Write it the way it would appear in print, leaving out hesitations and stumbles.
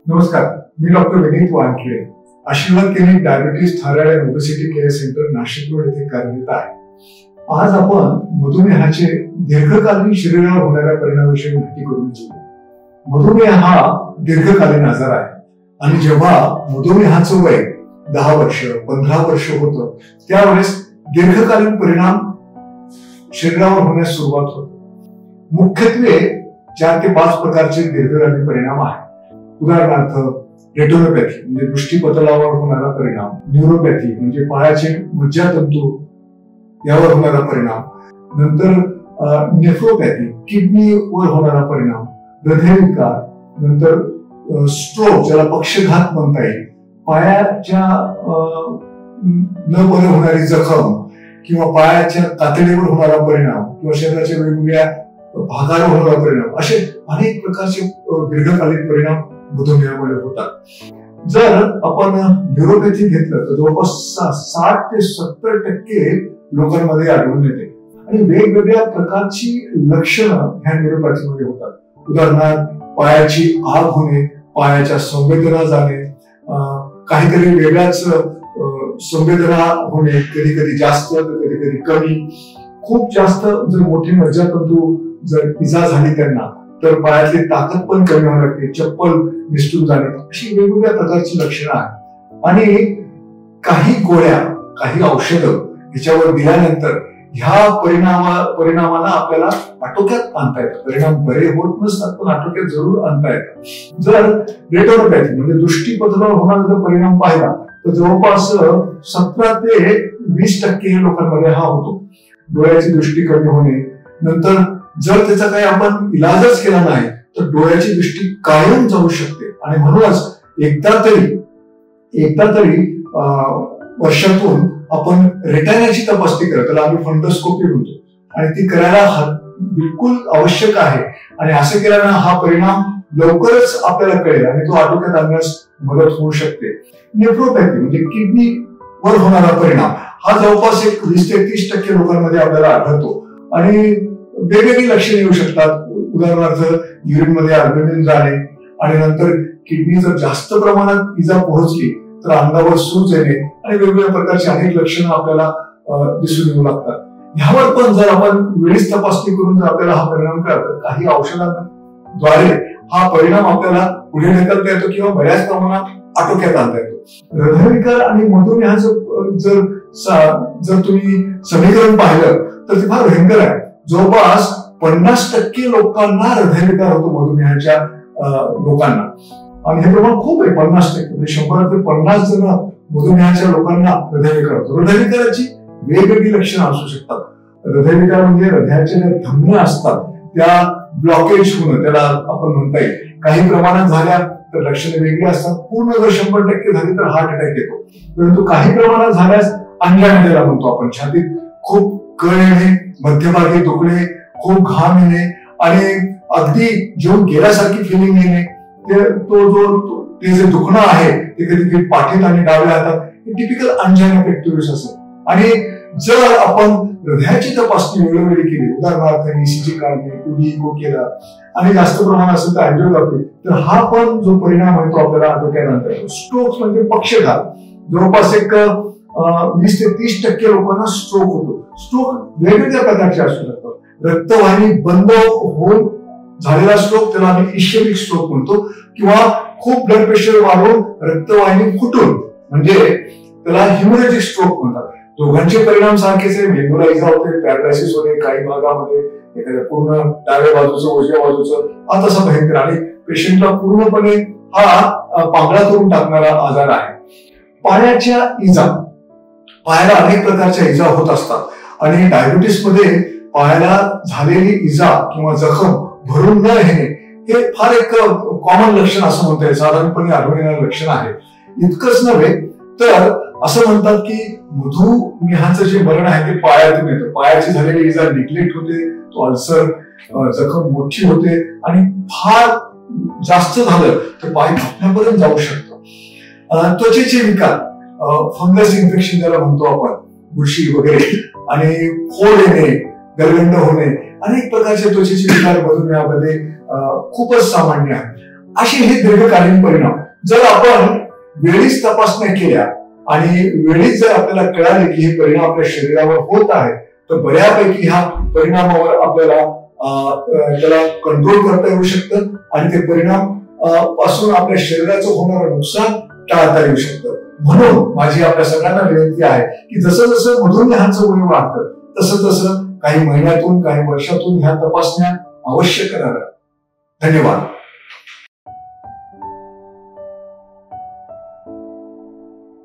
नमस्कार, मी डॉक्टर विनीत वानखेडे, आशीर्वाद clinic diabetes, thyroid and obesity care centre, Nashik road येथे कार्यरत आहे. आज आपण मधुमेहाचे दीर्घकालीन शरीरावर होणाऱ्या परिणामाविषयी माहिती करून घेऊ. मधुमेह हा दीर्घकालीन आजार आहे आणि जेव्हा मधुमेहाचं वय 10 वर्ष 15 वर्ष होतं त्यावेळेस दीर्घकालीन परिणाम शरीरावर होण्यास सुरुवात होते. मुख्यत्वे 4 ते 5 प्रकारचे दीर्घकालीन परिणाम आहेत. उदाहरणार्थ रेटिनोपॅथी म्हणजे दृष्टीपटलावर होणारा परिणाम, न्यूरोपॅथी म्हणजे पायाचे मज्जातंतू यावर होणारा परिणाम, नंतर नेफ्रोपॅथी किडनीवर होणारा परिणाम, हृदयविकार, नंतर स्ट्रोक ज्याला पक्षघात म्हणता येईल, पायाच्या न बरे होणारी जखम किंवा पायाच्या कातडीवर होणारा परिणाम किंवा शरीराच्या वेगवेगळ्या भागावर होणारा परिणाम, असे अनेक प्रकारचे दीर्घकालीन परिणाम मधुमेहामुळे होतात. जर आपण न्यूरोपॅथी घेतलं तर जवळपास 60 ते 70% लोकांमध्ये आढळून येते आणि वेगवेगळ्या प्रकारची लक्षणं ह्या न्यूरोपॅथीमध्ये होतात. उदाहरणार्थ पायाची आग होणे, पायाच्या संवेदना जाणे, काहीतरी वेगळ्याच संवेदना होणे, कधी कधी जास्त तर कधी कधी कमी, खूप जास्त जर मोठी मज्जातंतू जर इजा झाली त्यांना तर पायातली ताकद पण कमी होऊ लागते, चप्पल निसटून जाणे, अशी वेगवेगळ्या प्रकारची लक्षणं आहेत. आणि काही गोळ्या, काही औषधं ह्याच्यावर दिल्यानंतर ह्या परिणामाला आपल्याला आटोक्यात आणता येतं. परिणाम बरे होत नसतात पण आटोक्यात जरूर आणता येतात. जर रेटिनोपॅथी म्हणजे दृष्टीपटलावर होणारा जर परिणाम पाहिला तर जवळपास 17 ते 20% लोकांमध्ये हा होतो. डोळ्याची दृष्टी कमी होणे, नंतर जर त्याचा काही आपण इलाजच केला नाही तर डोळ्याची दृष्टी कायम जाऊ शकते. आणि म्हणूनच एकदा तरी वर्षातून आपण रेटिनाची तपासणी करतो, त्याला आम्ही फंडोस्कोपी म्हणतो, आणि ती करायला बिलकुल आवश्यक आहे. आणि असं केल्यानं हा परिणाम लवकरच आपल्याला कळेल आणि तो आटोक्यात आणण्यास मदत होऊ शकते. नेफ्रोपॅथी म्हणजे किडनीवर होणारा परिणाम हा जवळपास 20 ते 30% लोकांमध्ये आपल्याला आढळतो आणि वेगवेगळी लक्षणे येऊ शकतात. उदाहरणार्थ युरिनमध्ये अल्बुमिन जाणे आणि नंतर किडनी जर जास्त प्रमाणात इजा पोहोचली तर अंगावर सूज येणे आणि वेगवेगळ्या प्रकारची अनेक लक्षणं आपल्याला दिसून येऊ लागतात. ह्यावर पण जर आपण वेळीच तपासणी करून जर आपल्याला हा परिणाम कळतो, काही औषधांद्वारे हा परिणाम आपल्याला पुढे ढकलता येतो किंवा बऱ्याच प्रमाणात आटोक्यात आणता येतो. हृदयविकार आणि मधुमेहाचं जर तुम्ही समीकरण पाहिलं तर ते फार भयंकर आहे. जवळपास 50% लोकांना हृदयविकार होतो मधुमेहाच्या लोकांना, आणि हे प्रमाण खूप आहे. 50% म्हणजे 100 ते 50 जण मधुमेहाच्या लोकांना हृदयविकार होतो. हृदयविकाराची वेगवेगळी लक्षणं असू शकतात. हृदयविकार म्हणजे हृदयाच्या ज्या धमन्या असतात त्या ब्लॉकेज होणं, त्याला आपण म्हणता येईल. काही प्रमाणात झाल्या तर लक्षणं वेगळी असतात. पूर्ण जर 100% झाली तर हार्ट अटॅक येतो, परंतु काही प्रमाणात झाल्यास अंजाना ज्याला म्हणतो आपण, छातीत खूप कळ येणे, मध्यभागी दुखणे, खूप घाम येणे आणि अगदी जेवून गेल्यासारखी फिलिंग येणे, ते जे दुखणं आहे ते कधी कधी पाठीत आणि डाव्या हातात, हे टिपिकल अंजाना पेक्टोरिस असेल. आणि जर आपण हृदयाची तपासणी वेळोवेळी केली, उदाहरणार्थ ECG काढणे, 2D इको केला आणि जास्त प्रमाणात असेल तर अँजिओग्राफी, तर हा पण जो परिणाम आहे तो आपल्याला आटोक्यात आणता येतो. स्ट्रोक म्हणजे पक्षघात, जवळपास 20 ते 30% लोकांना स्ट्रोक होतो. स्ट्रोक वेगवेगळ्या प्रकारचे असू शकतात. रक्तवाहिनी बंद होऊन झालेला स्ट्रोक त्याला आम्ही इश्केमिक स्ट्रोक म्हणतो, किंवा खूप ब्लड प्रेशर वाढून रक्तवाहिनी फुटून म्हणजे त्याला हिमोरेजिक स्ट्रोक म्हणतात. दोघांचे परिणाम सारखेच आहे. मेंदूला इजा होते, पॅरालायसिस होते, काही भागामध्ये एखाद्या पूर्ण डाव्या बाजूचं उजव्या बाजूचं असा भयंकर, आणि पेशंटला पूर्णपणे हा पांगळा करून टाकणारा आजार आहे. पायाच्या इजा, पायाला अनेक प्रकारच्या इजा होत असतात आणि डायबिटीस मध्ये पायाला झालेली इजा किंवा जखम भरून न येणे हे फार एक कॉमन लक्षण असं म्हणता येईल, साधारणपणे आढळून येणारं लक्षण आहे. इतकंच नव्हे तर असं म्हणतात की मधुमेहाचं जे मरण आहे ते पायातून येतं. पायाची झालेली इजा निग्लेक्ट होते, तो अल्सर जखम मोठी होते आणि फार जास्त झालं तर पाय कापण्यापर्यंत जाऊ शकतो. त्वचेचे विकार, फंगस इन्फेक्शन ज्याला म्हणतो आपण, बुरशी वगैरे, आणि फोड येणे, गलगंड होणे, अनेक प्रकारचे त्वचेचे विकार मधुमेहामध्ये खूपच सामान्य आहे. असे हे दीर्घकालीन परिणाम जर आपण वेळीच तपासण्या केल्या आणि वेळीच जर आपल्याला कळाले की हे परिणाम आपल्या शरीरावर होत आहे तर बऱ्यापैकी ह्या परिणामावर आपल्याला त्याला कंट्रोल करता येऊ शकतं आणि ते परिणाम पासून आपल्या शरीराचं होणारं नुकसान टाळता येऊ शकतं. म्हणून माझी आपल्या सगळ्यांना विनंती आहे की जसं जसं मधुमेहाचं वय वाढतं तसं तसं काही महिन्यातून काही वर्षातून ह्या तपासण्या अवश्य कराव्या. धन्यवाद.